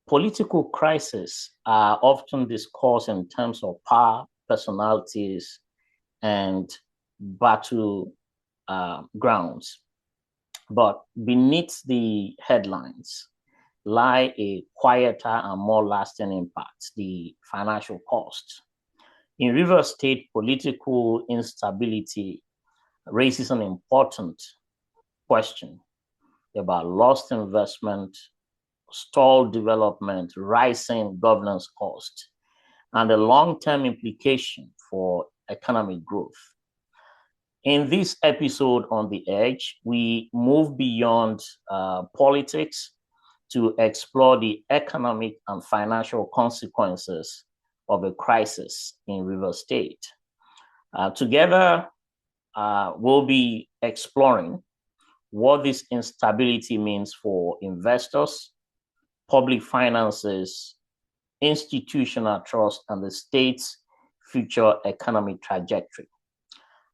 Political crises are often discussed in terms of power, personalities, and battle grounds. But beneath the headlines lie a quieter and more lasting impact, the financial cost. In Rivers State, political instability raises an important question about lost investment, stalled development, rising governance cost, and the long-term implication for economic growth. In this episode on The Edge, we move beyond politics to explore the economic and financial consequences of a crisis in Rivers State. Together, we'll be exploring what this instability means for investors, public finances, institutional trust, and the state's future economic trajectory.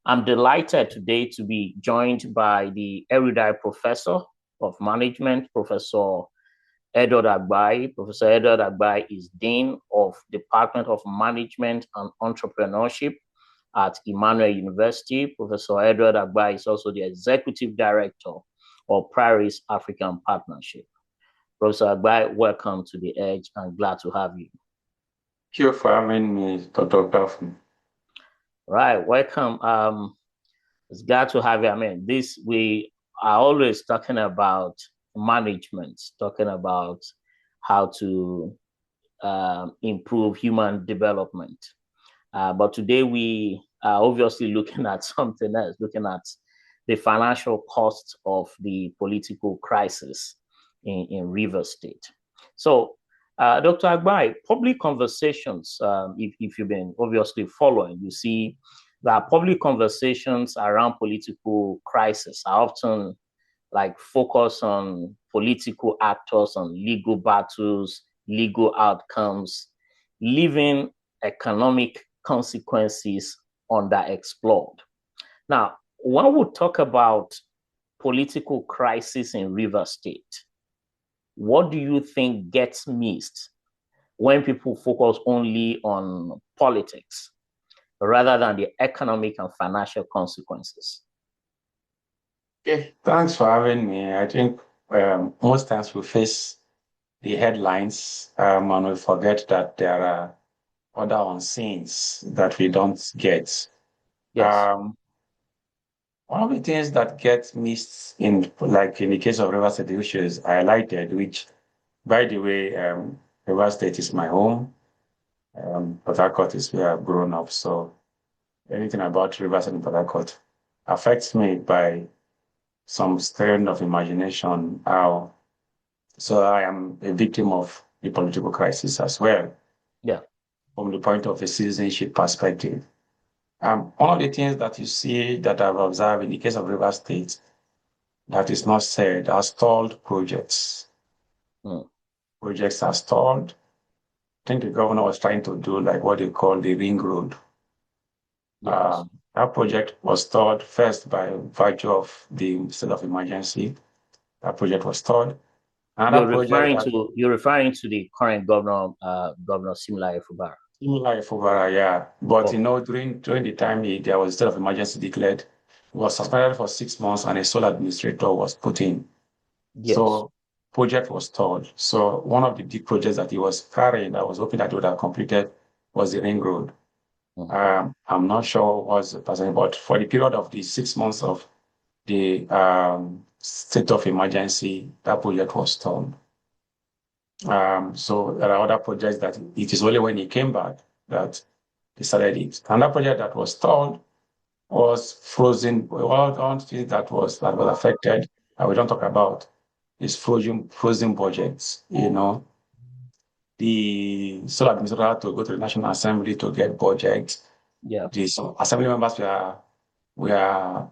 I'm delighted today to be joined by the erudite professor of management, Professor Edward Agbai. Professor Edward Agbai is Dean of Department of Management and Entrepreneurship at Emmauel University. Professor Edward Agbai is also the Executive Director of Paris African Partnership. Professor Agbai, welcome to The Edge. I'm glad to have you. Thank you for having me, Dr. Gaffney. Right, welcome. It's glad to have you. I mean, we are always talking about management, talking about how to improve human development. But today we are obviously looking at something else, looking at the financial costs of the political crisis in Rivers State. So, Dr. Agbai, public conversations, if you've been obviously following, you see that public conversations around political crisis are often like focus on political actors, on legal battles, legal outcomes, leaving economic consequences underexplored. Now, when we talk about political crisis in Rivers State, what do you think gets missed when people focus only on politics rather than the economic and financial consequences? Okay, thanks for having me. I think most times we face the headlines and we forget that there are other unseens that we don't get. Yes. One of the things that gets missed like in the case of River State issues highlighted, which, by the way, River State is my home. Port Harcourt is where I've grown up, so anything about River State and Port Harcourt affects me by some strain of imagination. So I am a victim of the political crisis as well. Yeah. From the point of a citizenship perspective. One of the things that you see that I've observed in the case of River State that is not said are stalled projects. Projects are stalled. I think the governor was trying to do like what they call the ring road. Yes. That project was stalled first by virtue of the state of emergency. That project was stalled. You're referring to the current governor, Governor Siminalayi Fubara. Siminalayi Fubara, yeah. But during the time there was a state of emergency declared, it was suspended for 6 months and a sole administrator was put in. Yes. So project was stalled. So one of the big projects that he was carrying, that was hoping that he would have completed, was the ring road. I'm not sure what was the percentage, but for the period of the 6 months of the state of emergency, that project was stalled. So there are other projects that it is only when he came back that they started it. Another project that was stalled was frozen. One thing that was affected, and we don't talk about, is frozen budgets. The sole administrator had to go to the National Assembly to get budget. Yeah. The assembly members were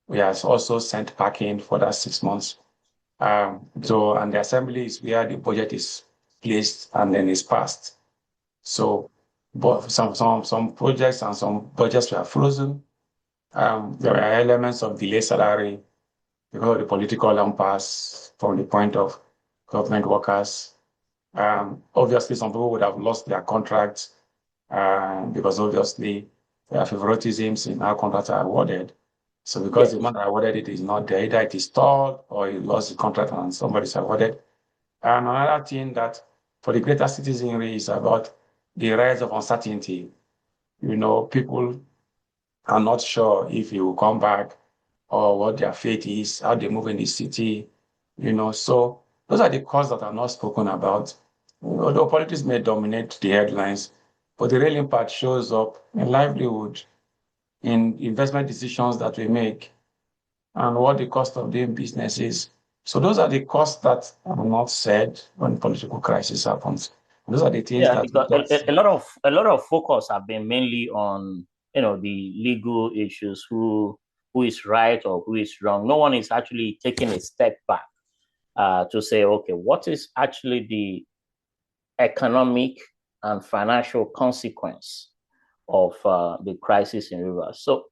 also sent packing for that 6 months. And the assembly is where the budget is placed and then is passed. So, but some projects and some budgets were frozen. There were elements of delayed salary because of the political impasse from the point of government workers. Obviously, some people would have lost their contracts because obviously there are favoritisms in how contracts are awarded. So because the Yes. man that awarded it is not there, either it is stalled or he lost the contract and somebody's awarded. And another thing that for the greater citizenry is about the rise of uncertainty. People are not sure if he will come back or what their fate is, how they move in the city, So those are the costs that are not spoken about. Although politics may dominate the headlines, but the real impact shows up in livelihood, in investment decisions that we make, and what the cost of doing business is. So those are the costs that are not said when political crisis happens. Those are the things Yeah, that we because don't see. a lot of focus have been mainly on the legal issues, who is right or who is wrong. No one is actually taking a step back to say, okay, what is actually the economic and financial consequence of the crisis in Rivers. So,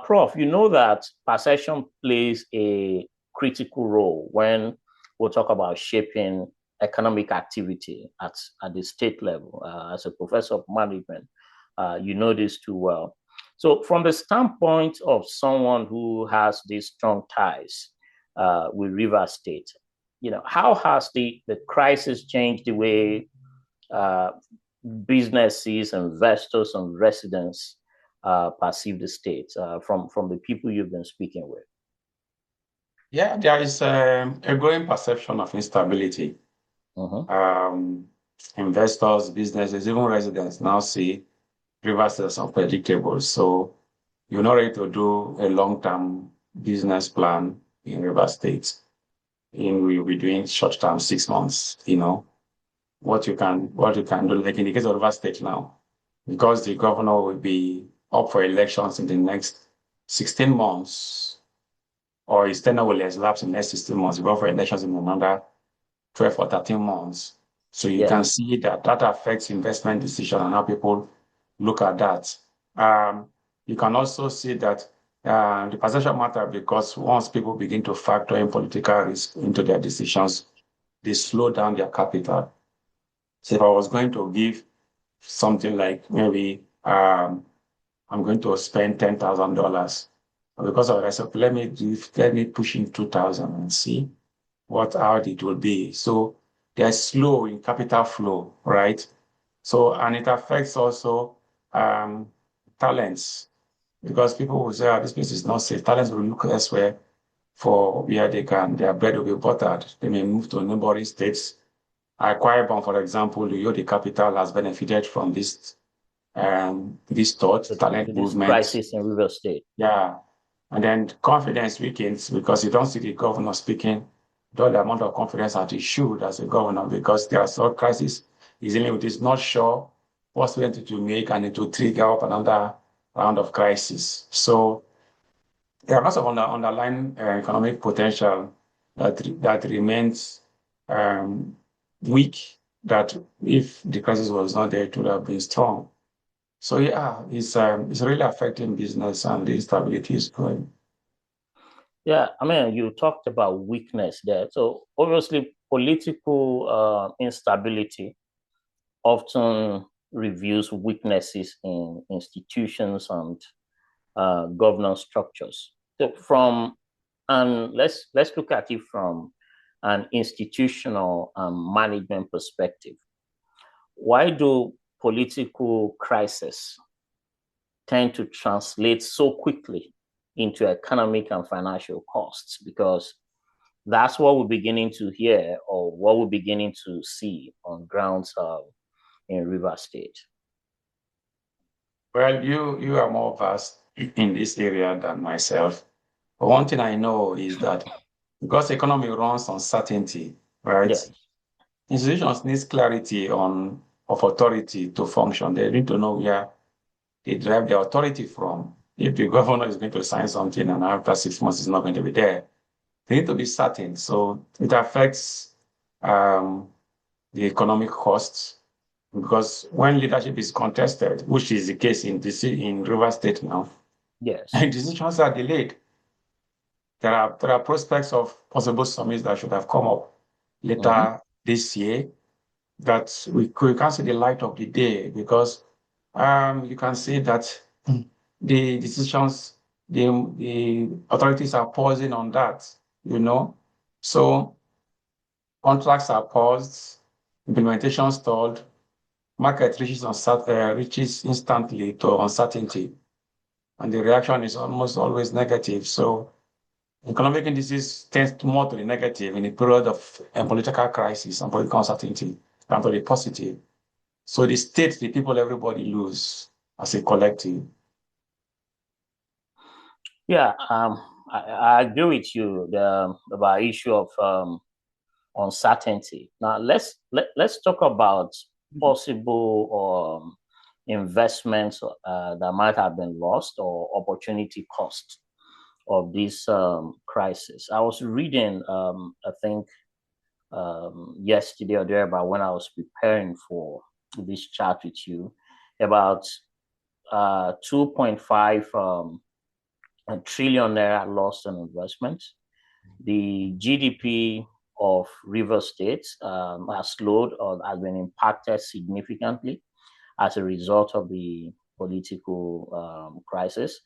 Prof, you know that perception plays a critical role when we talk about shaping economic activity at the state level. As a professor of management, you know this too well. So, from the standpoint of someone who has these strong ties with Rivers State, how has the crisis changed the way uh, businesses, investors, and residents perceive the state from the people you've been speaking with? Yeah, there is a growing perception of instability. Mm-hmm. Um, Investors, businesses, even residents now see rivers as unpredictable. So you're not ready to do a long-term business plan in river states. We'll be doing short-term 6 months, what you can do, like in the case of river state now, because the governor will be up for elections in the next 16 months, or his tenure will elapse in the next 16 months, go for elections in another 12 or 13 months. So you Yeah. can see that affects investment decision and how people look at that. Um, you can also see that the perception matter because once people begin to factor in political risk into their decisions, they slow down their capital. So if I was going to give something like maybe I'm going to spend $10,000 because of that, so let me push in 2,000 and see how it will be. So they're slow in capital flow, right? So, and it affects also um, talents because people will say, this place is not safe. Talents will look elsewhere for where their bread will be buttered. They may move to neighboring states. Akwa Ibom, for example, the capital has benefited from this thought, talent This movement. crisis in River State. Yeah. And then confidence weakens because you don't see the governor speaking the amount of confidence that he should as a governor because there are some crises he's dealing with. He's not sure what's going to make and it will trigger up another round of crisis. So there are lots of underlying economic potential that remains um, weak that if the crisis was not there, it would have been strong. So yeah, it's really affecting business and the instability is growing. Yeah, I mean, you talked about weakness there. So obviously, political instability often reveals weaknesses in institutions and governance structures. So and let's look at it from an institutional management perspective. Why do political crises tend to translate so quickly into economic and financial costs? Because that's what we're beginning to hear or what we're beginning to see on grounds in River State. Well, you are more versed in this area than myself. But one thing I know is that because economy runs on certainty, right? Yes. Institutions need clarity of authority to function. They need to know where they derive their authority from. If the governor is going to sign something and after 6 months is not going to be there, they need to be certain. So it affects um, the economic costs because when leadership is contested, which is the case in River State now, Yes. and decisions are delayed. There are prospects of possible summits that should have come up Mm-hmm. later this year that we can't see the light of the day because you can see that the decisions, the authorities are pausing on that, So contracts are paused, implementation stalled, market reaches instantly to uncertainty, and the reaction is almost always negative. So economic indices tend more to the negative in a period of political crisis and political uncertainty than to the positive. So the state, the people, everybody lose as a collective. Yeah, I agree with you about issue of uncertainty. Now let's talk about possible investments that might have been lost or opportunity cost of this crisis. I was reading, I think yesterday or thereabout when I was preparing for this chat with you about 2.5 trillion naira lost on investment. The GDP of River State has slowed or has been impacted significantly as a result of the political crisis.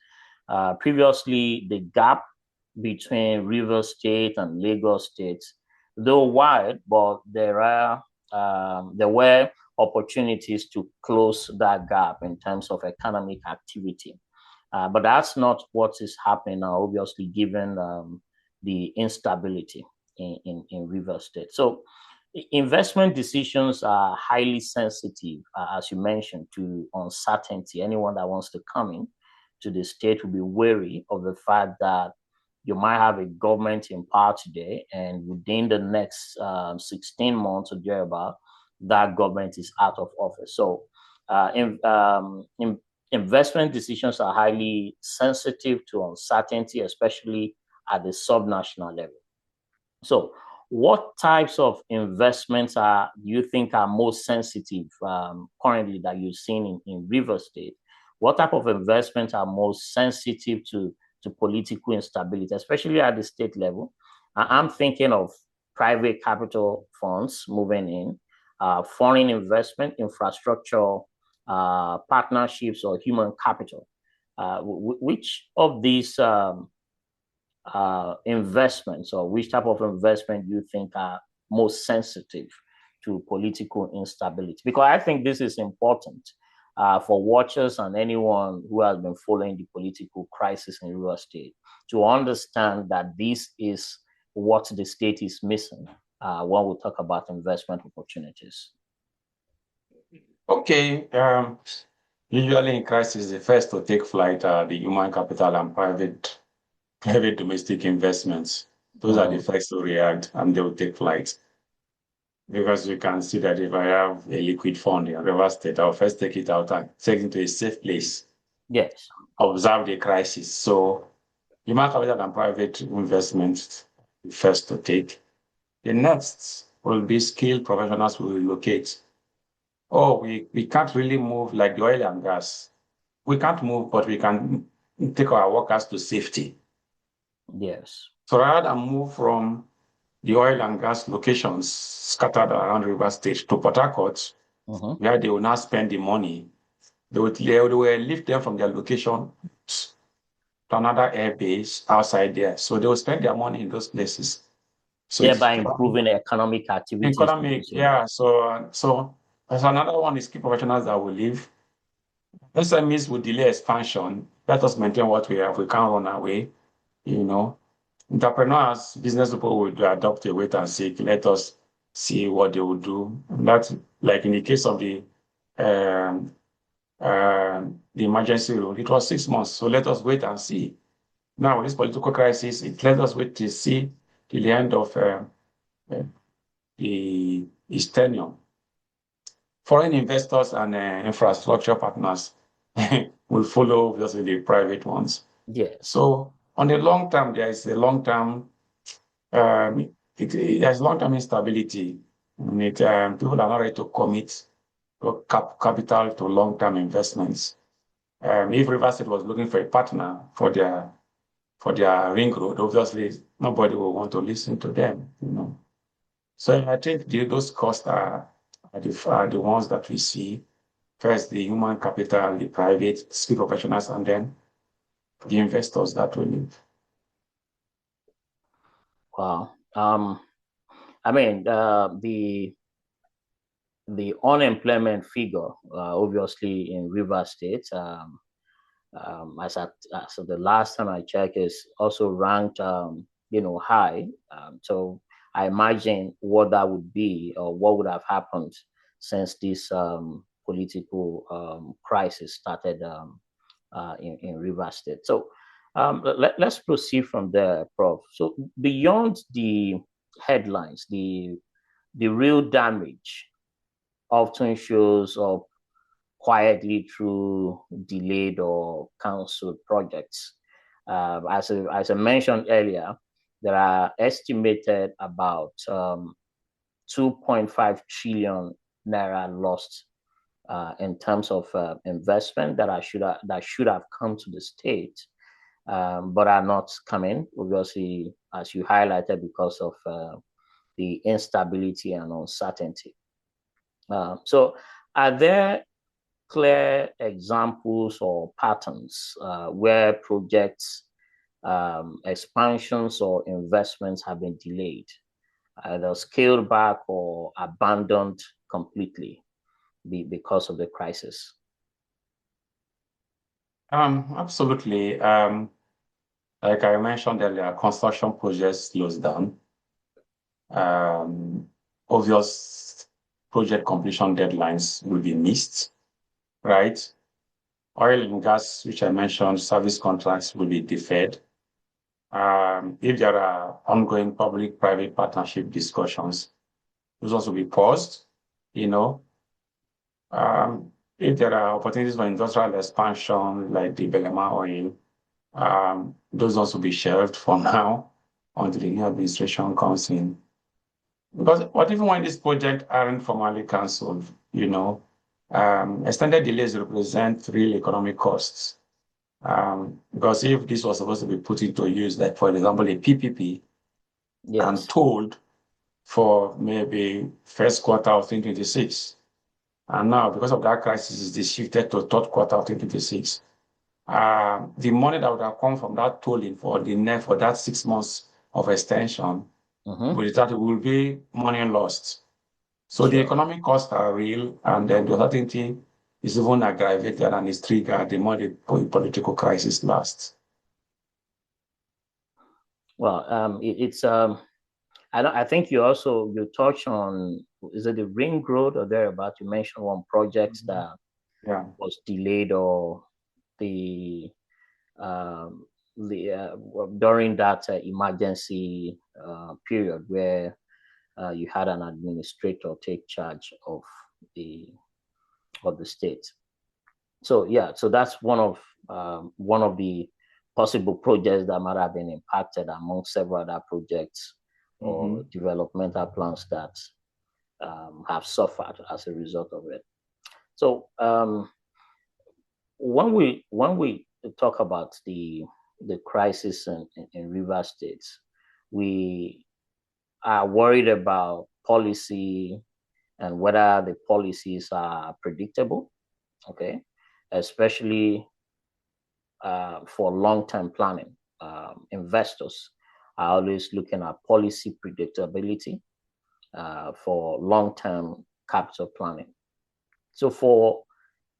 Previously, the gap between River State and Lagos State, though wide, but there were opportunities to close that gap in terms of economic activity. But that's not what is happening now, obviously, given the instability in River State. So investment decisions are highly sensitive, as you mentioned, to uncertainty. Anyone that wants to come in to the state will be wary of the fact that you might have a government in power today, and within the next 16 months or thereabout, that government is out of office. So investment decisions are highly sensitive to uncertainty, especially at the subnational level. So what types of investments do you think are most sensitive currently that you've seen in River State? What type of investments are most sensitive to political instability, especially at the state level? I'm thinking of private capital funds moving in, foreign investment, infrastructure, partnerships, or human capital. Which of these investments, or which type of investment do you think are most sensitive to political instability? Because I think this is important for watchers and anyone who has been following the political crisis in River State to understand that this is what the state is missing when we talk about investment opportunities. Okay. Usually in crisis, the first to take flight are the human capital and private domestic investments. Those are the first to react, and they will take flight. Because you can see that if I have a liquid fund in River State, I'll first take it out and take it to a safe place. Yes. Observe the crisis. So human capital and private investments, first to take. The next will be skilled professionals who will relocate. Oh, we can't really move like the oil and gas. We can't move, but we can take our workers to safety. Yes. So rather than move from the oil and gas locations scattered around River State to Port Harcourt, where they will now spend the money, they will lift them from their location to another air base outside there. So they will spend their money in those places. So thereby improving economic activities. Yeah. So there's another one is key professionals that will leave. SMEs will delay expansion. Let us maintain what we have. We can't run away. Entrepreneurs, business people will adopt a wait and see. Let us see what they will do. That's like in the case of the emergency rule. It was 6 months. So let us wait and see. Now, this political crisis, let us wait to see till the end of his tenure. Foreign investors and infrastructure partners will follow obviously the private ones. Yes. So on the long term, there is a long-term there's long-term instability. People are not ready to commit capital to long-term investments. If River State was looking for a partner for their ring road, obviously nobody will want to listen to them. So I think those costs are are the ones that we see. First, the human capital, the private skill professionals, and then the investors that will leave. Wow. I mean, the unemployment figure, obviously in Rivers State, as the last time I checked, is also ranked, high. So I imagine what that would be, or what would have happened since this political crisis started in Rivers State. So let's proceed from there, Prof. So beyond the headlines, the real damage often shows up quietly through delayed or cancelled projects. As I mentioned earlier, there are estimated about 2.5 trillion naira lost in terms of investment that should have come to the state, but are not coming. Obviously, as you highlighted, because of the instability and uncertainty. So, are there clear examples or patterns where projects, expansions, or investments have been delayed, either scaled back or abandoned completely because of the crisis? Absolutely. Like I mentioned earlier, construction projects slows down. Obvious project completion deadlines will be missed, right? Oil and gas, which I mentioned, service contracts will be deferred. If there are ongoing public-private partnership discussions, those also be paused, you know. If there are opportunities for industrial expansion, like the Belema oil, those also be shelved for now until the new administration comes in. Because what even when these projects aren't formally cancelled, extended delays represent real economic costs. Because if this was supposed to be put into use, like for example, a PPP, I'm Yes. told for maybe first quarter of 2026. And now, because of that crisis, it's shifted to third quarter of 2026. The money that would have come from that tolling for that 6 months of extension, with that, it will be money lost. So the economic costs are real, and then the uncertainty is even aggravated and is triggered the more the political crisis lasts. Well, it's I think you touched on, is it the ring road or thereabout? You mentioned one project that was delayed, or the during that emergency period where you had an administrator take charge of the state. So yeah, so that's one of the possible projects that might have been impacted among several other projects or developmental plans that have suffered as a result of it. So when we talk about the crisis in River States, we are worried about policy and whether the policies are predictable, okay, especially for long-term planning. Investors are always looking at policy predictability for long-term capital planning. So for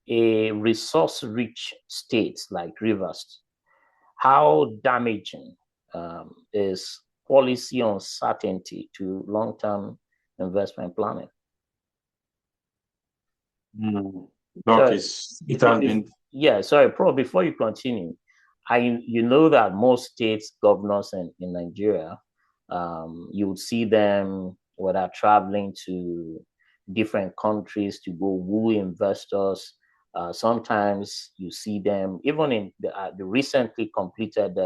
a resource-rich state like Rivers, how damaging is policy uncertainty to long-term investment planning? Sorry, Pro, before you continue, you know that most states governors in Nigeria, you would see them whether traveling to different countries to go woo investors. Sometimes you see them even in the recently completed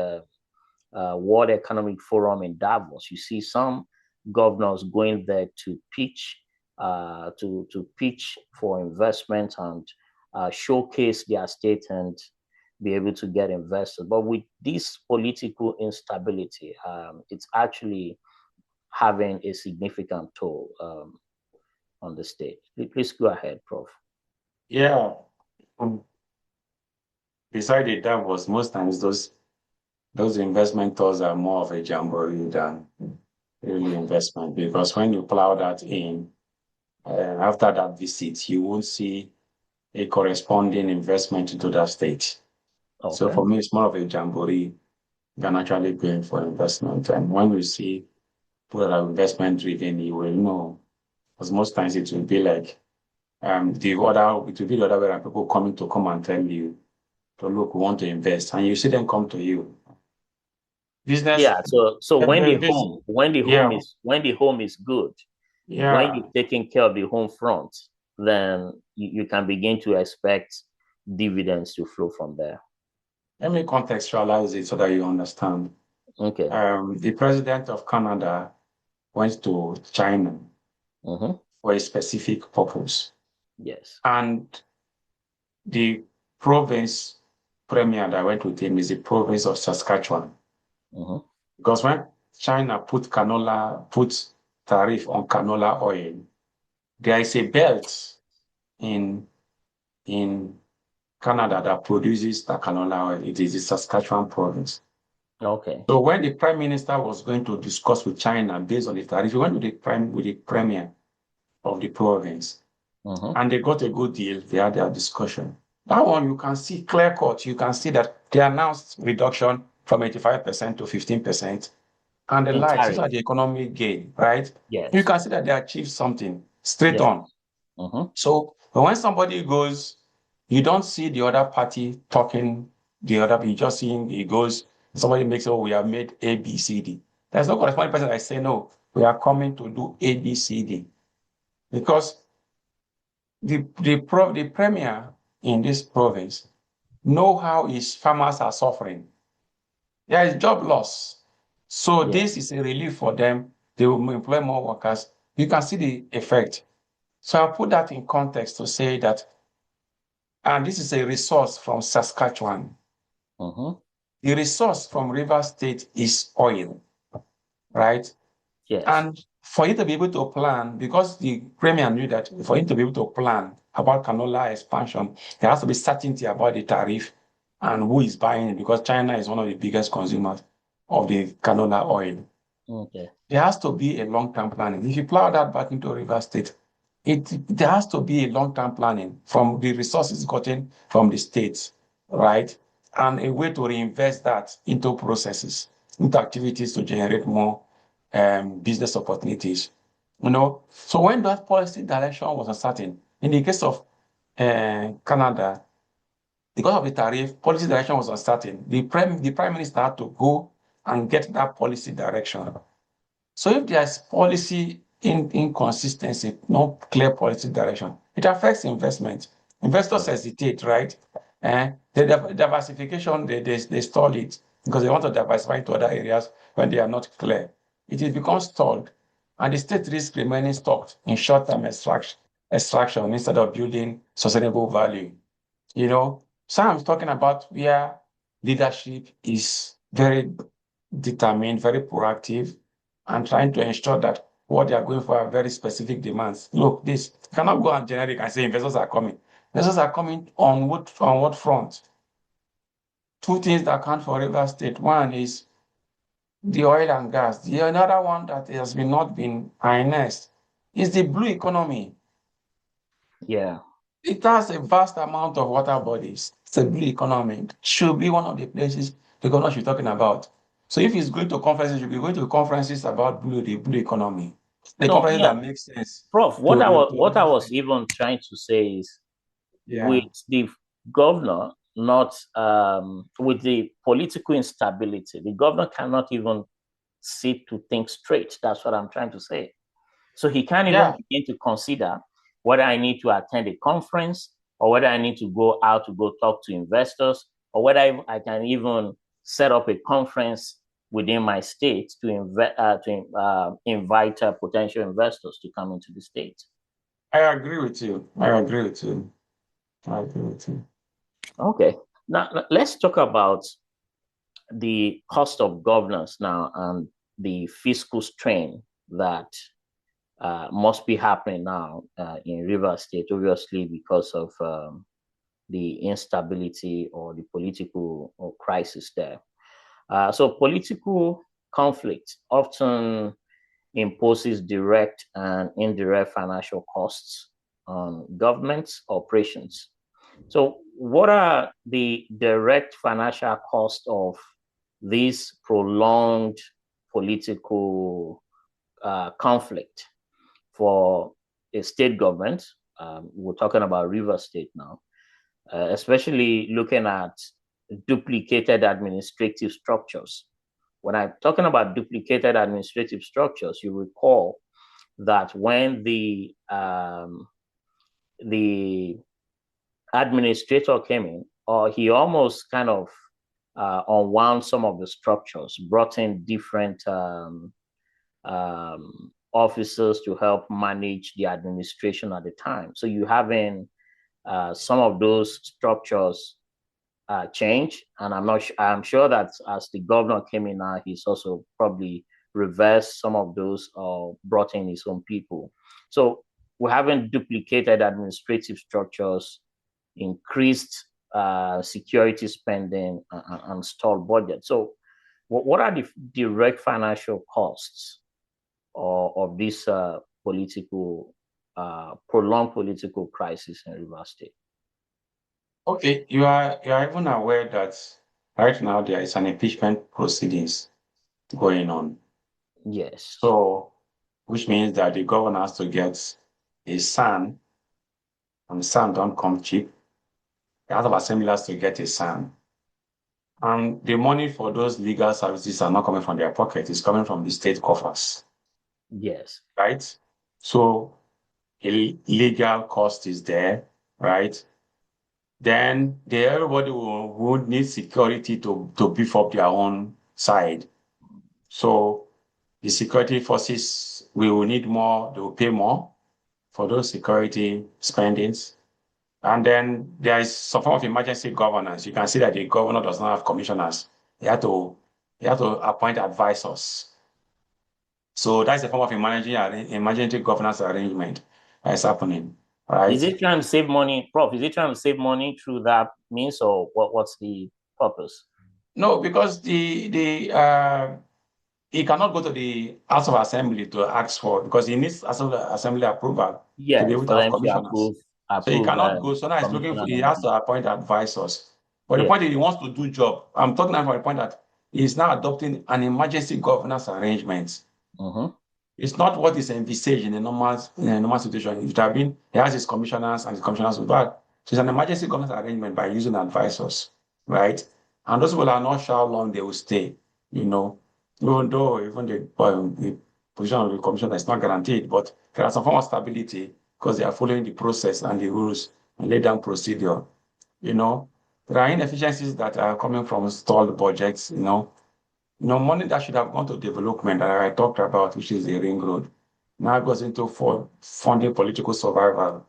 World Economic Forum in Davos. You see some governors going there to pitch for investment and showcase their state and be able to get investors. But with this political instability, it's actually having a significant toll. on the state. Please go ahead, Prof. Yeah. Beside it, that was most times those investment tours are more of a jamboree than really investment, because when you plow that in, after that visit, you won't see a corresponding investment into that state. Okay. So for me, it's more of a jamboree than actually going for investment. And when we see people that are investment driven, you will know, because most times it will be like it will be the other way around, people coming to come and tell you, to look, we want to invest, and you see them come to you. Business, Yeah. So when the this, home yeah, is good, when yeah. you're taking care of the home front, then you can begin to expect dividends to flow from there. Let me contextualize it so that you understand. Okay. The president of Canada went to China for a specific purpose. Yes. And the province premier that went with him is the province of Saskatchewan. Because when China put tariff on canola oil, there is a belt in Canada that produces the canola oil. It is the Saskatchewan province. Okay. So when the prime minister was going to discuss with China based on the tariff, he went with the premier of the province, and they got a good deal. They had their discussion. That one you can see clear cut. You can see that they announced reduction from 85% to 15%, and the likes. These are the economic gain, right? Yes. You can see that they achieved something straight on. So when somebody goes, you don't see the other party talking the other, you just see he goes, somebody makes, oh, we have made A, B, C, D. There's no corresponding person that say, no, we are coming to do A, B, C, D. Because the premier in this province know how his farmers are suffering. There is job loss. So this is a relief for them. They will employ more workers. You can see the effect. So I put that in context to say that, and this is a resource from Saskatchewan. The resource from River State is oil, right? Yes. And for you to be able to plan, because the premier knew that for him to be able to plan about canola expansion, there has to be certainty about the tariff and who is buying it, because China is one of the biggest consumers of the canola oil. Okay. There has to be a long-term planning. If you plow that back into River State, there has to be a long-term planning from the resources gotten from the states, right? And a way to reinvest that into processes, into activities to generate more business opportunities. So when that policy direction was uncertain, in the case of Canada, because of the tariff, policy direction was uncertain. The prime minister had to go and get that policy direction. So if there's policy inconsistency, no clear policy direction, it affects investment. Investors hesitate, right? The diversification, they stall it because they want to diversify into other areas when they are not clear. It becomes stalled, and the state risk remaining stuck in short-term extraction instead of building sustainable value. So I'm talking about where leadership is very determined, very proactive, and trying to ensure that what they are going for are very specific demands. Look, you cannot go and generic and say investors are coming. Investors are coming on what front? Two things that count for River State. One is the oil and gas. The another one that has not been harnessed is the blue economy. Yeah. It has a vast amount of water bodies. It's a blue economy. It should be one of the places the government should be talking about. So if he's going to conferences, you should be going to conferences about the blue economy. The No, conferences yeah, that make sense Prof. to the What I was even trying to say is, with yeah. the governor not with the political instability, the governor cannot even sit to think straight. That's what I'm trying to say. So he can't even Yeah. begin to consider whether I need to attend a conference or whether I need to go out to go talk to investors or whether I can even set up a conference within my state to invite potential investors to come into the state. I agree with you. I agree with you. I agree with you. Okay. Now let's talk about the cost of governance now and the fiscal strain that must be happening now in Rivers State, obviously because of the instability or the political or crisis there. So political conflict often imposes direct and indirect financial costs on government's operations. So, what are the direct financial costs of this prolonged political conflict for a state government? We're talking about River State now, especially looking at duplicated administrative structures. When I'm talking about duplicated administrative structures, you recall that when the administrator came in, or he almost kind of unwound some of the structures, brought in different officers to help manage the administration at the time. So you having some of those structures change, and I'm sure that as the governor came in now, he's also probably reversed some of those or brought in his own people. So we haven't duplicated administrative structures, increased security spending, and stalled budget. So what are the direct financial costs of this prolonged political crisis in Rivers State? Okay, you are even aware that right now there is an impeachment proceedings going on. Yes. So, which means that the governor has to get a son, and son don't come cheap. The House of Assembly has to get a son. And the money for those legal services are not coming from their pocket, it's coming from the state coffers. Yes. Right? So a legal cost is there, right? Then everybody would need security to beef up their own side. So the security forces will need more, they will pay more for those security spendings. And then there is some form of emergency governance. You can see that the governor does not have commissioners. He had to appoint advisors. So that's a form of emergency governance arrangement that is happening, right? Is it trying to save money, Prof? Is it trying to save money through that means, or what's the purpose? No, because he cannot go to the House of Assembly to ask for, because he needs assembly approval to be Yes, able to for have them to commissioners. So he approve cannot go. So now he's looking for, commissioner he has to nomination. appoint advisors. But the Yeah. point is he wants to do job. I'm talking now from the point that he's now adopting an emergency governance arrangement. Mm-hmm. It's not what is envisaged in a normal situation. It would have been, he has his commissioners and his commissioners will back. So it's an emergency governance arrangement by using advisors, right? And those people are not sure how long they will stay, you know, even though even the position of the commissioner is not guaranteed, but there are some form of stability because they are following the process and the rules and laid down procedure, you know. There are inefficiencies that are coming from stalled budgets, money that should have gone to development that I talked about, which is the ring road, now goes into for funding political survival,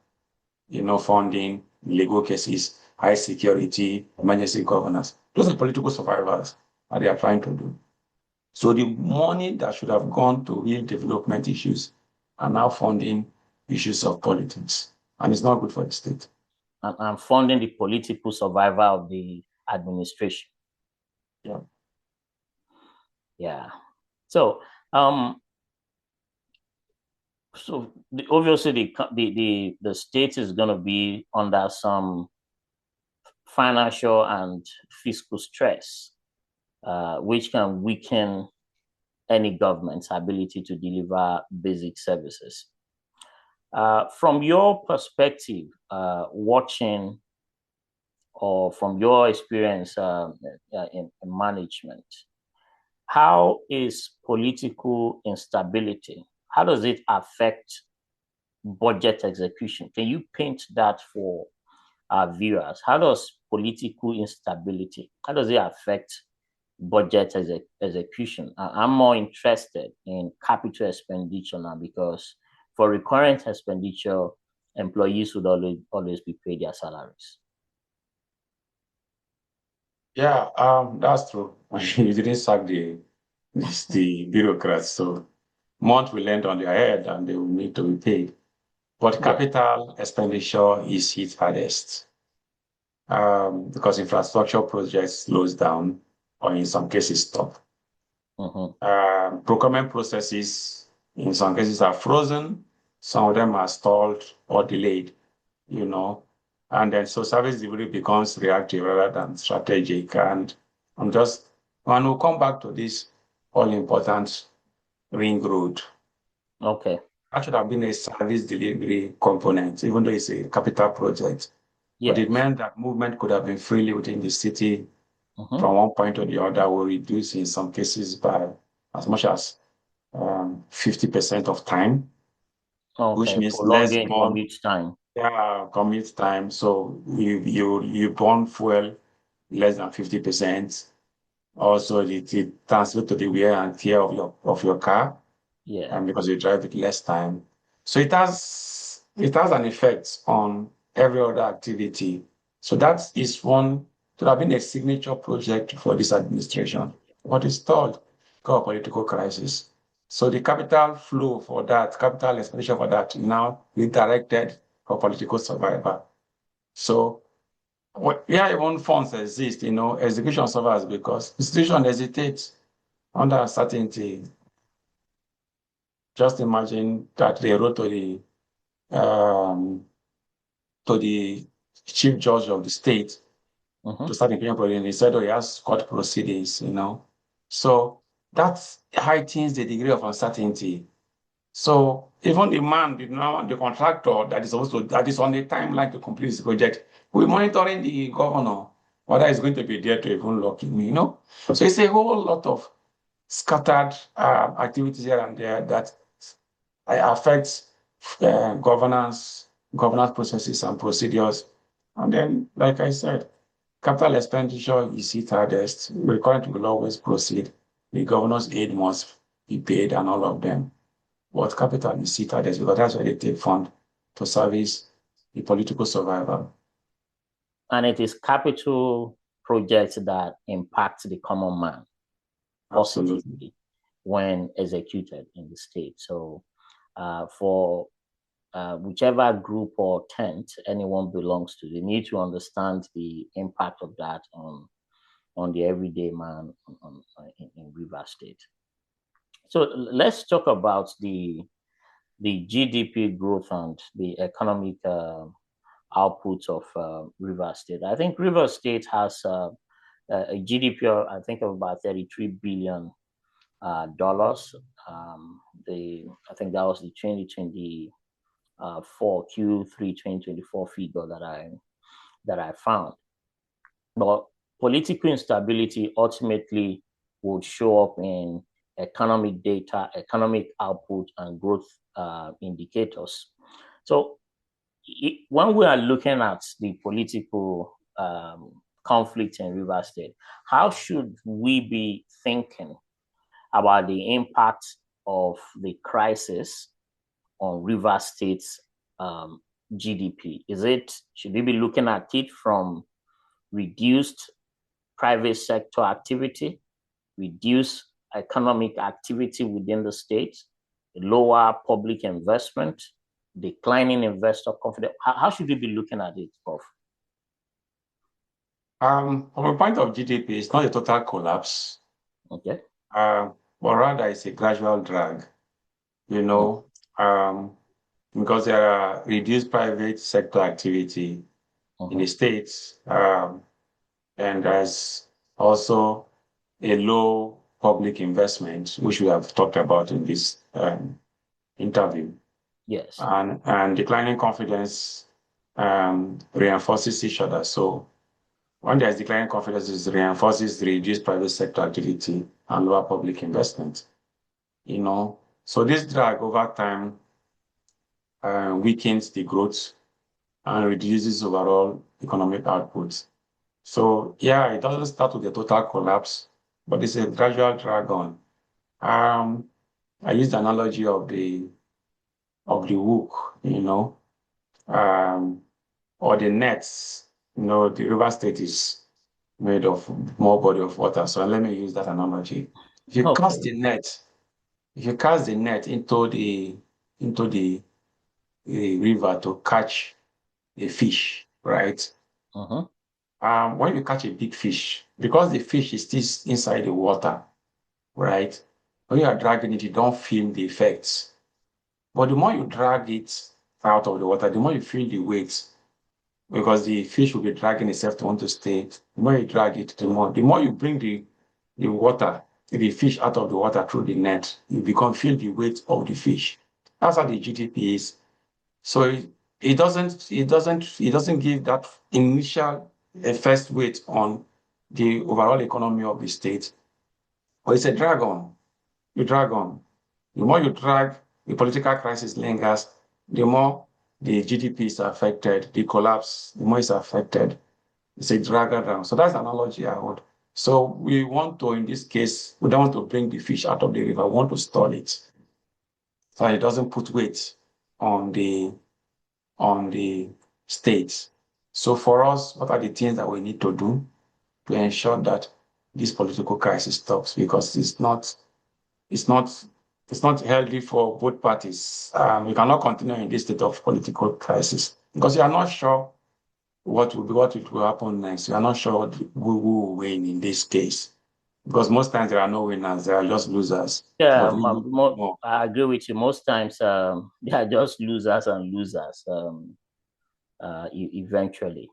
funding legal cases, high security, emergency governance. Those are political survivals that they are trying to do. So the money that should have gone to real development issues are now funding issues of politics. And it's not good for the state. And funding the political survival of the administration. Yeah. Yeah. So obviously the state is going to be under some financial and fiscal stress, which can weaken any government's ability to deliver basic services. From your perspective, watching or from your experience in management, how is political instability? How does it affect budget execution? Can you paint that for our viewers? How does political instability, how does it affect budget execution? I'm more interested in capital expenditure now because for recurrent expenditure, employees would always be paid their salaries. Yeah, that's true. You didn't sack the bureaucrats, so month will end on their head and they will need to be paid. But capital expenditure is hit hardest because infrastructure projects slows down or in some cases stop. Procurement processes in some cases are frozen, some of them are stalled or delayed, and then so service delivery becomes reactive rather than strategic. And we'll come back to this all-important ring road. Okay. That should have been a service delivery component, even though it's a capital project. But it meant that movement could have been freely within the city from one point to the other, will reduce in some cases by as much as 50% of time, which means less commute time. Yeah, commute time. So you burn fuel less than 50%. Also, it translates to the wear and tear of your car. Because you drive it less time. So it has an effect on every other activity. So that is one to have been a signature project for this administration. What is called political crisis. So the capital flow for that, capital expenditure for that, now redirected for political survival. So even funds exist, execution suffers because institutions hesitate under uncertainty. Just imagine that they wrote to the chief judge of the state to start implementing proceedings. He said, he has court proceedings, So that heightens the degree of uncertainty. So even the contractor that is on the timeline to complete this project, we're monitoring the governor, whether he's going to be there to even lock him, So it's a whole lot of scattered activities here and there that affects governance processes and procedures. And then, like I said, capital expenditure is hit hardest. Recurrent will always proceed. The governor's aid must be paid and all of them. But capital is hit hardest because that's where they take fund to service the political survival. And it is capital projects that impact the common man positively when executed in the state. So for whichever group or tent anyone belongs to, they need to understand the impact of that on the everyday man in Rivers State. So let's talk about the GDP growth and the economic output of Rivers State. I think Rivers State has a GDP of, I think, of about $33 billion. I think that was the 2024 Q3 2024 figure that I found. But political instability ultimately would show up in economic data, economic output, and growth indicators. So when we are looking at the political conflict in Rivers State, how should we be thinking about the impact of the crisis on Rivers State's GDP? Should we be looking at it from reduced private sector activity, reduced economic activity within the state, lower public investment, declining investor confidence? How should we be looking at it, Prof? From a point of GDP, it's not a total collapse. Okay. But rather it's a gradual drag, because there are reduced private sector activity in the states, and there's also a low public investment, which we have talked about in this interview. Yes. And declining confidence reinforces each other. So when there's declining confidence, it reinforces the reduced private sector activity and lower public investment. So this drag over time weakens the growth and reduces overall economic output. So it doesn't start with a total collapse, but it's a gradual drag on. I use the analogy of the hook, or the nets. The River State is made of more body of water. So let me use that analogy. If you cast the net If you cast the net into the river to catch a fish, right? Mm-hmm. When you catch a big fish, because the fish is still inside the water, right? When you are dragging it, you don't feel the effects. But the more you drag it out of the water, the more you feel the weight, because the fish will be dragging itself to want to stay. The more you drag it, the more you bring the water, the fish out of the water through the net, you become feel the weight of the fish. That's how the GDP is. So it doesn't give that initial first weight on the overall economy of the state. But it's a drag on. You drag on. The more you drag, the political crisis lingers, the more the GDP is affected, the collapse, the more it's affected. It's a dragger down. So that's the analogy I would. So we want to, in this case, we don't want to bring the fish out of the river. We want to stall it so it doesn't put weight on the state. So for us, what are the things that we need to do to ensure that this political crisis stops? Because it's not it's not healthy for both parties. We cannot continue in this state of political crisis because you are not sure what it will happen next. You are not sure who will win in this case. Because most times there are no winners, there are just losers. Yeah, But we need more. I agree with you. Most times, they are just losers and losers. Eventually,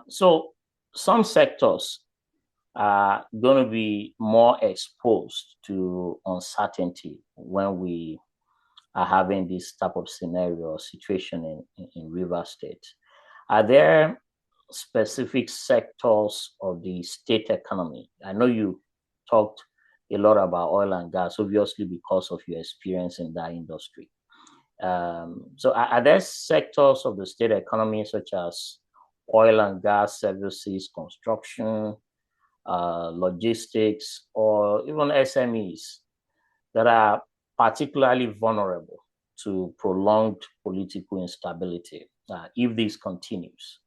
so some sectors are going to be more exposed to uncertainty when we are having this type of scenario or situation in River State. Are there specific sectors of the state economy? I know you talked a lot about oil and gas, obviously, because of your experience in that industry. So, are there sectors of the state economy, such as oil and gas services, construction, logistics, or even SMEs, that are particularly vulnerable to prolonged political instability if this continues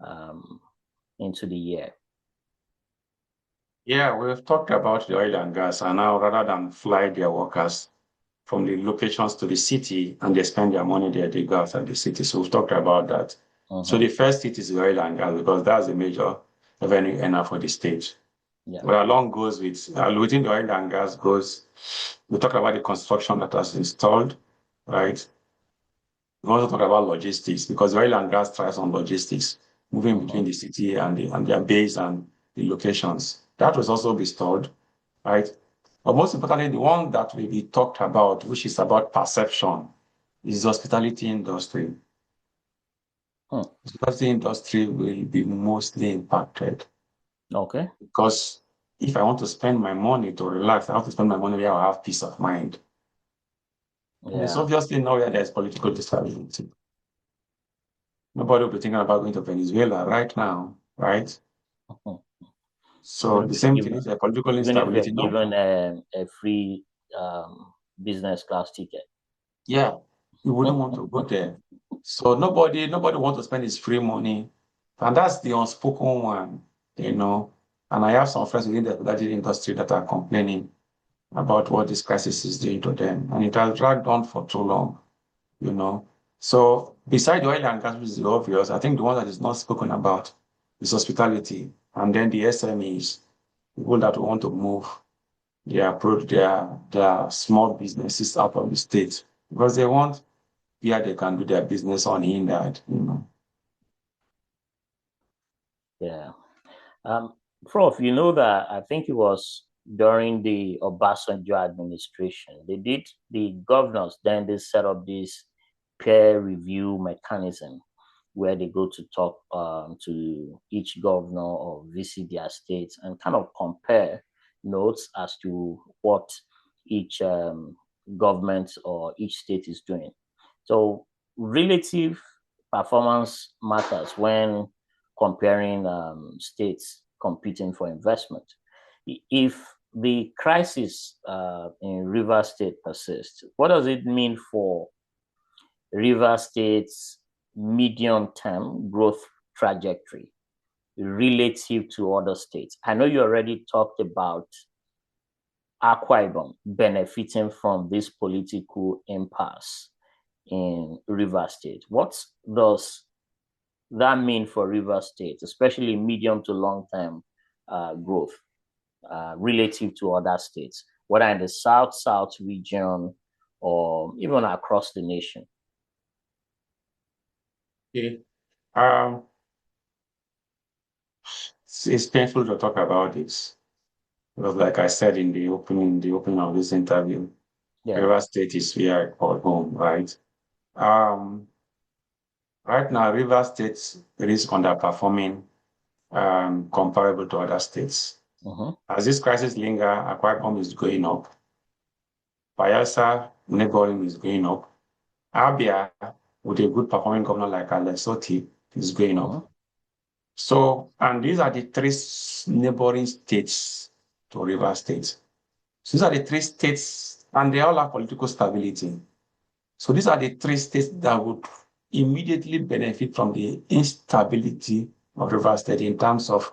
um, into the year? Yeah, we've talked about the oil and gas, and now rather than fly their workers from the locations to the city and they spend their money there, they go outside the city. So we've talked about that. So Mm-hmm. the first hit is the oil and gas because that's a major revenue earner for the state. Yeah. Well, along goes within the oil and gas goes, we talk about the construction that was installed, right? We also talk about logistics because oil and gas thrives on logistics, moving Mm-hmm. between the city and their base and the locations. That was also be stored, right? But most importantly, the one that will be talked about, which is about perception, is the hospitality industry. Hmm. The hospitality industry will be mostly impacted Okay. because if I want to spend my money to relax, I have to spend my money where I have peace of mind. And it's Yeah. obviously not where there's political instability. Nobody will be thinking about going to Venezuela right now, right? Mhm. So the same thing is a political Even if you're instability. No, given a free business class ticket. yeah, you wouldn't want to go there. So nobody wants to spend his free money, and that's the unspoken one, you know. And I have some friends within the hospitality industry that are complaining about what this crisis is doing to them, and it has dragged on for too long, you know. So beside the oil and gas, which is obvious, I think the one that is not spoken about is hospitality, and then the SMEs, people that want to move their small businesses out of the state because they want where they can do their business unhindered, you know. Yeah. Um, Prof, you know that I think it was during the Obasanjo administration, the governors, then they set up this peer review mechanism where they go to talk to each governor or visit their states and kind of compare notes as to what each government or each state is doing. So relative performance matters when comparing states competing for investment. If the crisis in River State persists, what does it mean for River State's medium-term growth trajectory relative to other states? I know you already talked about Akwa Ibom benefiting from this political impasse in Rivers State? What does that mean for Rivers State, especially medium to long term growth relative to other states, whether in the South region or even across the nation? Okay. It's painful to talk about this because, like I said in the opening of this interview, Yeah. River State is where I call home, right? Um, right now, River State is underperforming comparable to other states. As this crisis linger, Akwa Ibom is going up. Bayelsa, neighboring, is going up. Abia, with a good performing governor like Alessoti, is going up. So, and these are the three neighboring states to River State. So these are the three states, and they all have political stability. So these are the three states that would immediately benefit from the instability of River State in terms of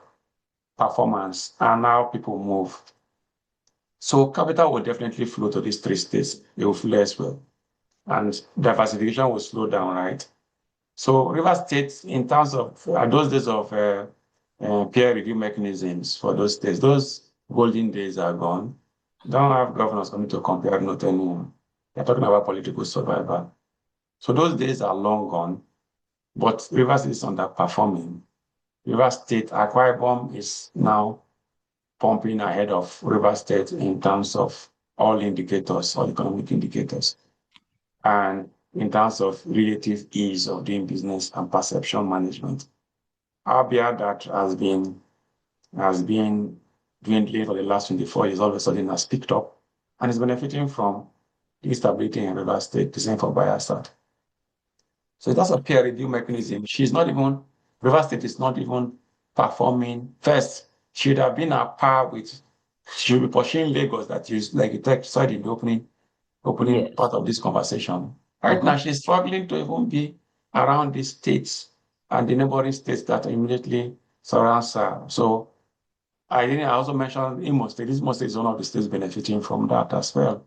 performance and how people move. So capital will definitely flow to these three states. They will flow as well. And diversification will slow down, right? So River State, in terms of those days of peer review mechanisms for those states, those golden days are gone. Don't have governors coming to compare note anymore. They're talking about political survival. So those days are long gone, but River State is underperforming. River State, Akwa Ibom is now pumping ahead of River State in terms of all indicators, all economic indicators, and in terms of relative ease of doing business and perception management. Abia, that has been dwindling for the last 24 years, all of a sudden has picked up and is benefiting from the instability in River State, the same for Bayelsa. So that's a peer review mechanism. River State is not even performing. First, she would have been at par with, she should be pursuing Lagos that you, like you said in the opening part of this conversation. Right now, she's struggling to even be around the states and the neighboring states that immediately surround her. So I also mentioned Imo State. Imo State is one of the states benefiting from that as well.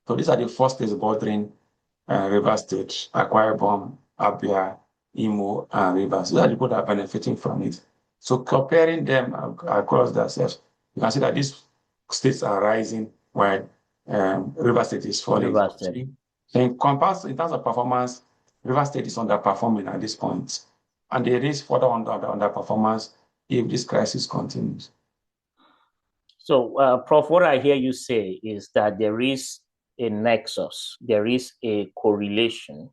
So these are the four states bordering River State, Akwa Ibom, Abia, Imo, and Rivers. These are the people that are benefiting from it. So comparing them across themselves, you can see that these states are rising while River State is falling. River State. In terms of performance, River State is underperforming at this point, and there is further underperformance if this crisis continues. So, Prof, what I hear you say is that there is a nexus, there is a correlation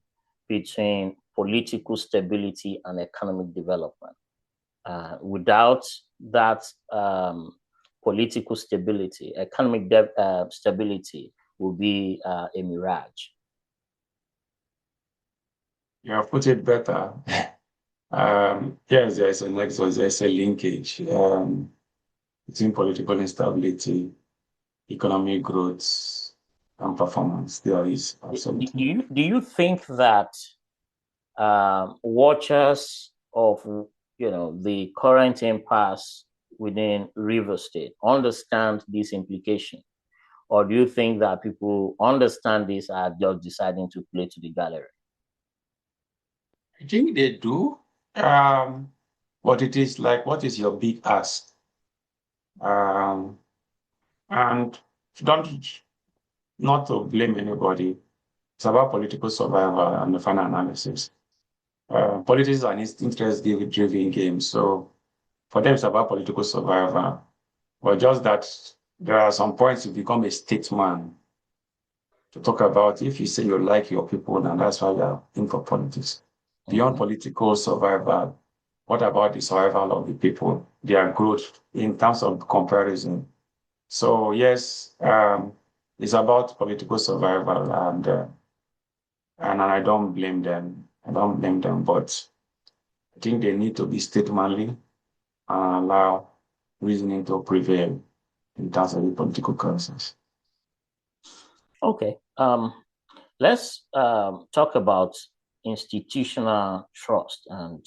between political stability and economic development. Without that political stability, economic stability will be a mirage. You have put it better. Yes, there's a nexus, there's a linkage between political instability, economic growth, and performance. There is absolutely. Do you think that watchers of the current impasse within River State understand this implication, or do you think that people understand this are just deciding to play to the gallery? I think they do. But it is like, what is your big ask? And don't not to blame anybody. It's about political survival and the final analysis. Politics is an interest-driven game, so for them it's about political survival. But just that there are some points you become a statesman to talk about. If you say you like your people, then that's why you're in for politics. Beyond political survival, what about the survival of the people, their growth in terms of comparison? So yes, it's about political survival, and I don't blame them. I don't blame them, but I think they need to be statesmanly and allow reasoning to prevail in terms of the political crisis. Okay. Let's talk about institutional trust and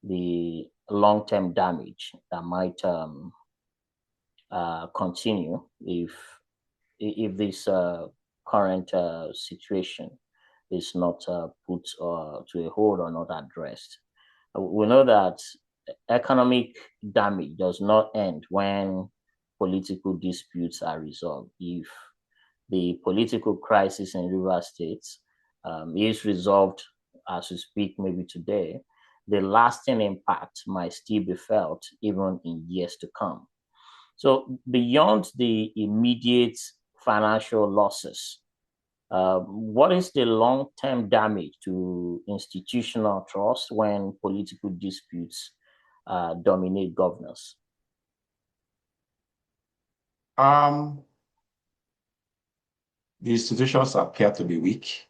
the long-term damage that might continue if if this current situation is not put to a hold or not addressed. We know that economic damage does not end when political disputes are resolved. If the political crisis in Rivers State is resolved as we speak, maybe today, the lasting impact might still be felt even in years to come. So, beyond the immediate financial losses, what is the long-term damage to institutional trust when political disputes dominate governance? The institutions appear to be weak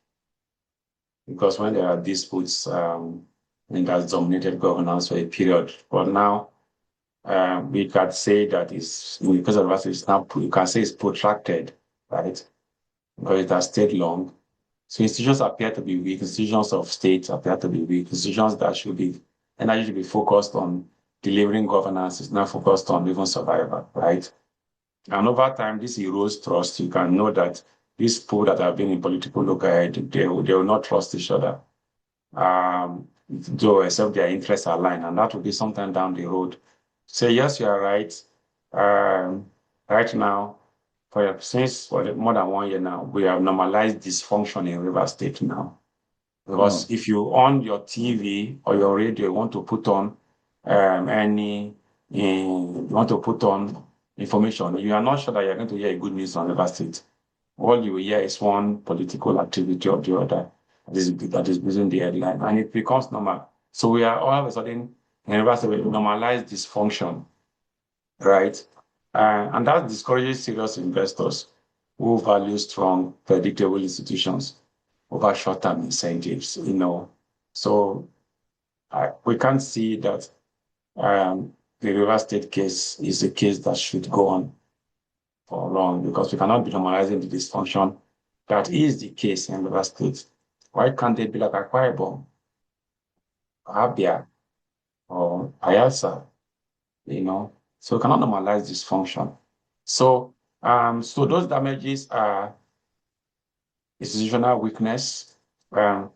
because when there are disputes, and that's dominated governance for a period. But now, we can say that it's because of us, it's now you can say it's protracted, right? Because it has stayed long. So institutions appear to be weak. Institutions of states appear to be weak. Institutions that should be energy should be focused on delivering governance is now focused on even survival, right? And over time, this erodes trust. You can know that these people that have been in political locality, they will not trust each other, though except their interests are aligned. And that will be sometime down the road. Say, yes, you are right. Right now, since more than 1 year now, we have normalized dysfunction in River State now. Because if you on your TV or your radio, you want to put on you want to put on information, you are not sure that you're going to hear good news on River State. All you will hear is one political activity or the other that is using the headline, and it becomes normal. So we are all of a sudden in River State, we normalize dysfunction, right? And that discourages serious investors who value strong, predictable institutions over short-term incentives, So we can't see that the River State case is a case that should go on for long because we cannot be normalizing the dysfunction that is the case in River State. Why can't they be like Akwa Ibom, Abia, or Ayelsa, So we cannot normalize dysfunction. So those damages are institutional weakness,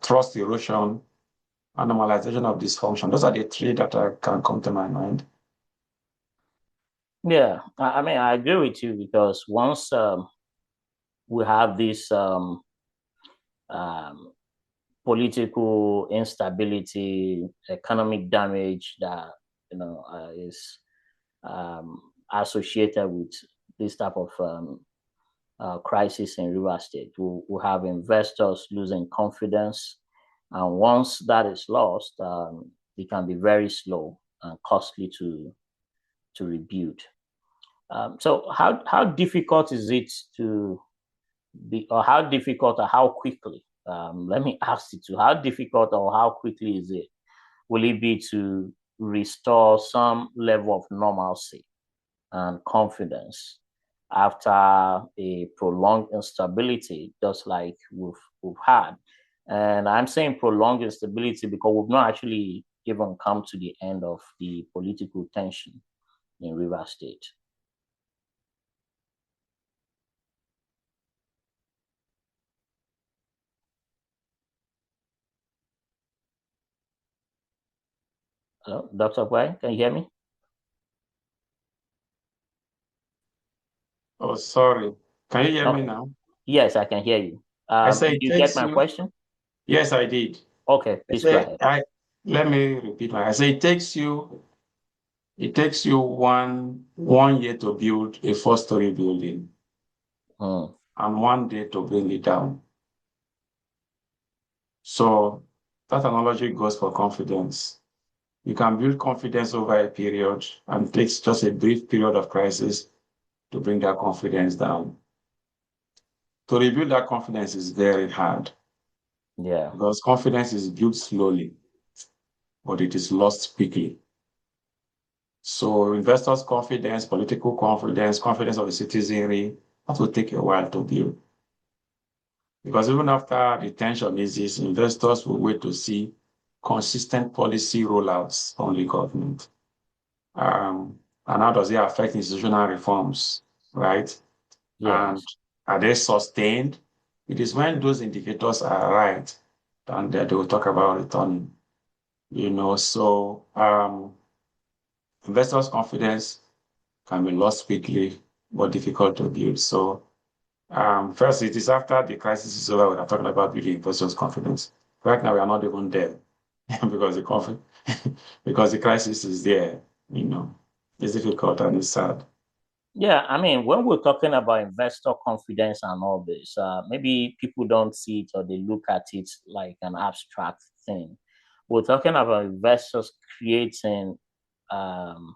trust erosion, and normalization of dysfunction. Those are the three that can come to my mind. Yeah, I mean, I agree with you because once we have this um, political instability, economic damage that is associated with this type of crisis in River State. We have investors losing confidence, and once that is lost, it can be very slow and costly to rebuild. So how difficult is it to be, or how difficult or how quickly? Let me ask you to how difficult or how quickly is it? Will it be to restore some level of normalcy and confidence after a prolonged instability, just like we've had? And I'm saying prolonged instability because we've not actually even come to the end of the political tension in River State. Hello, Dr. Agbai, can you hear me? Oh, sorry. Can you hear me Okay. now? Yes, I can hear you. I say Did it you get takes my you. question? Yes, I did. Okay, I please go say ahead. let me repeat I say it takes you 1 year to build a 4-story building and 1 day to bring it down. So that analogy goes for confidence. You can build confidence over a period and it takes just a brief period of crisis to bring that confidence down. To rebuild that confidence is very hard. Yeah. Because confidence is built slowly, but it is lost quickly. So investors' confidence, political confidence, confidence of the citizenry, that will take a while to build. Because even after the tension eases, investors will wait to see consistent policy rollouts from the government. And how does it affect institutional reforms, right? And Yes. Are they sustained? It is when those indicators are right, and they will talk about returning. So investors' confidence can be lost quickly, but difficult to build. So first, it is after the crisis is over, we are talking about building investors' confidence. Right now, we are not even there because because the crisis is there. It's difficult and it's sad. Yeah, I mean, when we're talking about investor confidence and all this, maybe people don't see it or they look at it like an abstract thing. We're talking about investors creating um,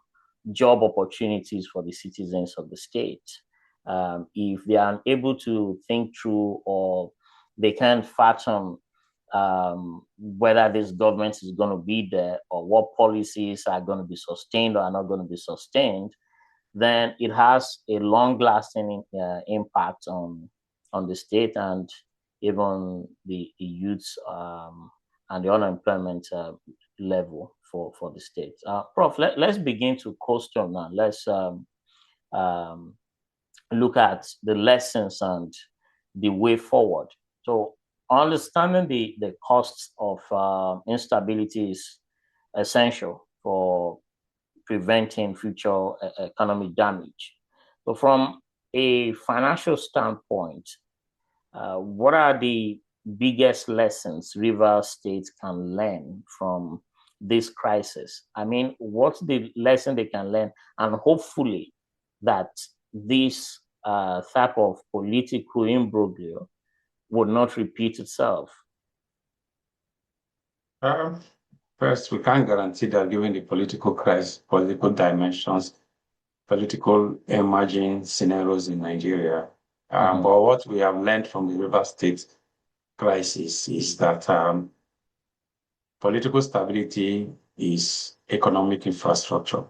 job opportunities for the citizens of the state. If they are unable to think through or they can't fathom whether this government is going to be there or what policies are going to be sustained or are not going to be sustained, then it has a long-lasting impact on the state and even the youth and the unemployment level for the state. Prof, let's begin to question now. Let's um, look at the lessons and the way forward. So understanding the costs of instability is essential for preventing future economic damage. So, from a financial standpoint, what are the biggest lessons Rivers State can learn from this crisis? I mean, what's the lesson they can learn? And hopefully, that this type of political imbroglio would not repeat itself. Um, First, we can't guarantee that given the political crisis, political dimensions, political emerging scenarios in Nigeria. But what we have learned from the River State crisis is that political stability is economic infrastructure,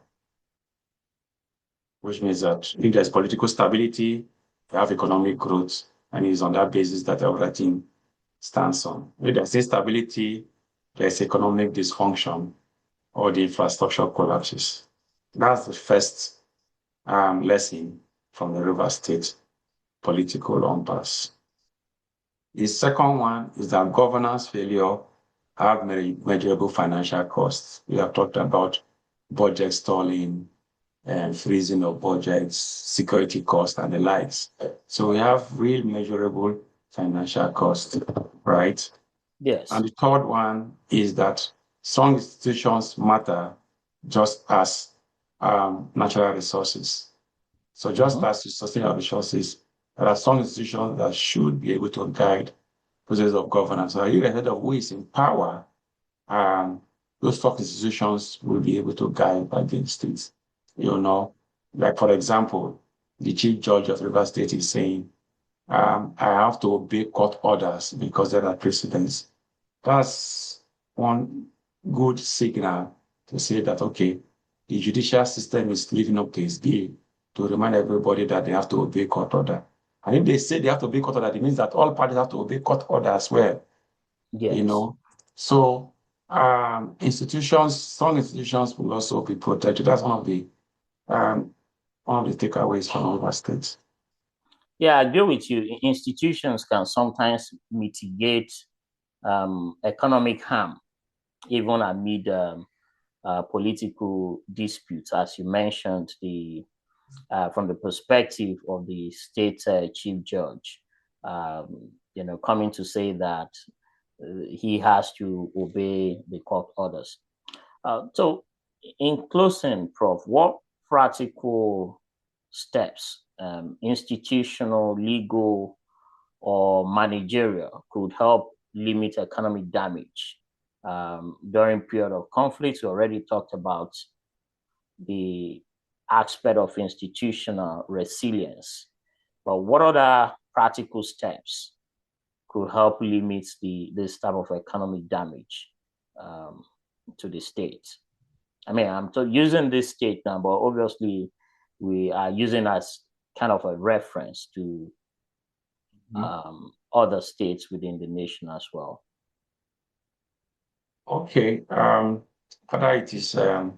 which means that if there's political stability, you have economic growth, and it's on that basis that everything stands on. If there's instability, there's economic dysfunction, or the infrastructure collapses. That's the first lesson from the River State political impasse. The second one is that governance failure have measurable financial costs. We have talked about budget stalling and freezing of budgets, security costs, and the likes. So we have real measurable financial costs, right? Yes. And the third one is that some institutions matter just as natural resources. So just as you sustain our resources, there are some institutions that should be able to guide process of governance. So irrespective of who is in power, those top institutions will be able to guide against it. Like for example, the chief judge of River State is saying, I have to obey court orders because there are precedents. That's one good signal to say that, okay, the judicial system is living up to its bill to remind everybody that they have to obey court order. And if they say they have to obey court order, it means that all parties have to obey court order as well. Yes. So institutions, some institutions will also be protected. That's one of the takeaways from all our states. Yeah, I agree with you. Institutions can sometimes mitigate economic harm, even amid political disputes, as you mentioned, from the perspective of the state chief judge, coming to say that he has to obey the court orders. So, in closing, Prof, what practical steps, institutional, legal, or managerial, could help limit economic damage during period of conflict? We already talked about the aspect of institutional resilience, but what other practical steps could help limit this type of economic damage to the state? I mean, I'm using this state now, but obviously we are using as kind of a reference to other states within the nation as well. Okay. Whether it is a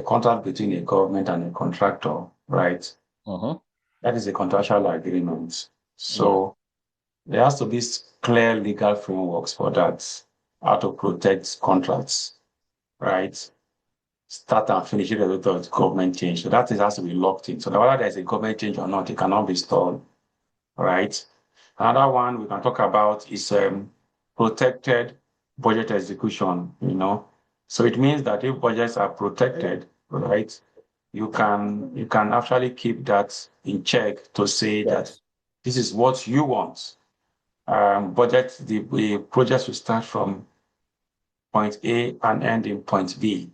contract between a government and a contractor, right? Uh-huh. That is a contractual agreement. So there has to be clear legal frameworks for that, how to protect contracts, right? Start and finish it as a result of government change. So that is, has to be locked in. So whether there's a government change or not, it cannot be stalled, right? Another one we can talk about is protected budget execution, you know. So it means that if budgets are protected, right, you can actually keep that in check to say that Yes. this is what you want. Budget, the projects will start from point A and end in point B.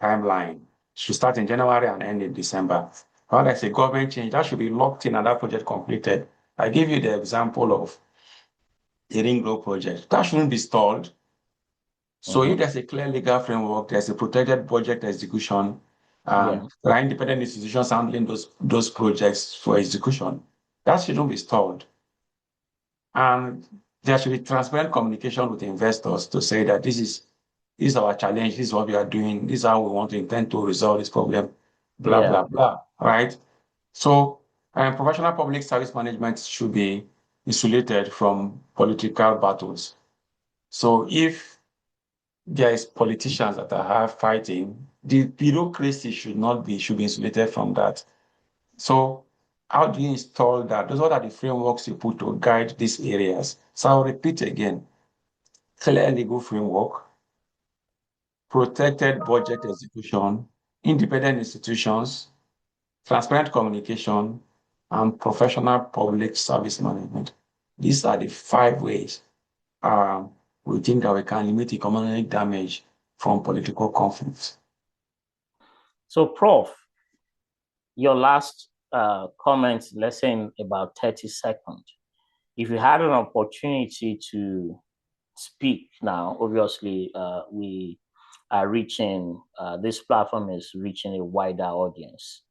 Timeline should start in January and end in December. When I say government change, that should be locked in and that project completed. I give you the example of the ring road project. That shouldn't be stalled. So if there's a clear legal framework, there's a protected budget execution, Yeah. there are independent institutions handling those projects for execution. That shouldn't be stalled. And there should be transparent communication with investors to say that this is our challenge, this is what we are doing, this is how we want to intend to resolve this problem, blah, Yeah. blah, blah. Right? So professional public service management should be insulated from political battles. So if there is politicians that are fighting, the bureaucracy should be insulated from that. So how do you install that? Those are the frameworks you put to guide these areas. So I'll repeat again: clear legal framework, protected budget execution, independent institutions, transparent communication, and professional public service management. These are the 5 ways we think that we can limit economic damage from political conflicts. So, Prof, your last comment, let's say in about 30 seconds. If you had an opportunity to speak now, obviously we are reaching, this platform is reaching a wider audience.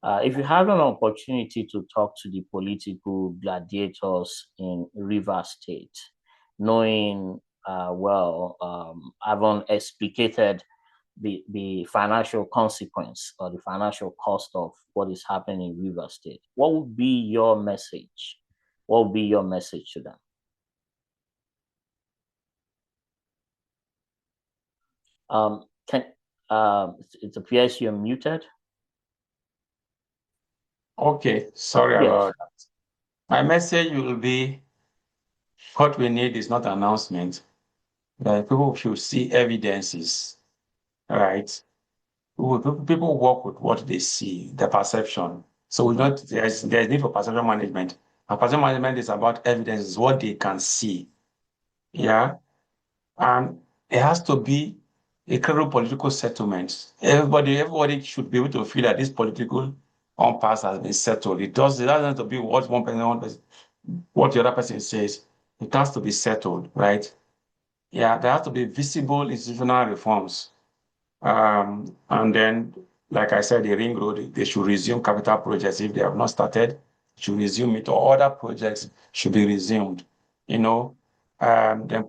If you had an opportunity to talk to the political gladiators in Rivers State, knowing having explicated the financial consequence or the financial cost of what is happening in Rivers State, what would be your message? What would be your message to them? Can it appears you're muted? Okay, sorry Yes. about that. My message will be what we need is not announcement. That people should see evidences, right? People work with what they see, the perception. So we not there's need for perception management. And perception management is about evidence, is what they can see. Yeah. And it has to be a credible political settlement. Everybody should be able to feel that this political impasse has been settled. It doesn't have to be what one person, what the other person says. It has to be settled, right? Yeah, there has to be visible institutional reforms. And then, like I said, the ring road, they should resume capital projects if they have not started, should resume it, or other projects should be resumed. You know, then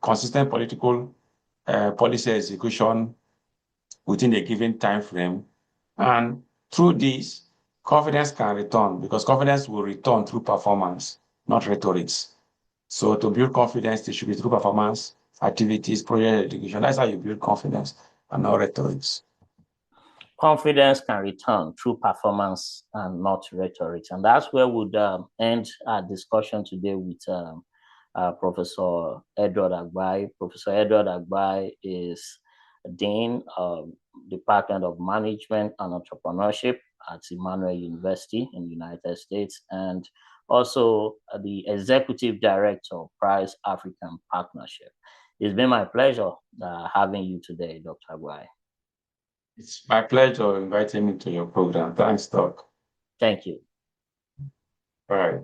consistent political policy execution within a given time frame. And through this, confidence can return because confidence will return through performance, not rhetorics. So to build confidence, it should be through performance, activities, project execution. That's how you build confidence and not rhetorics. Confidence can return through performance and not rhetoric. And that's where we'll end our discussion today with Professor Edward Agbai. Professor Edward Agbai is Dean of Department of Management and Entrepreneurship at Emmauel University in the United States, and also the Executive Director of Prize African Partnership. It's been my pleasure having you today, Dr. Agbai. It's my pleasure inviting me to your program. Thanks, Doc. Thank you. All right.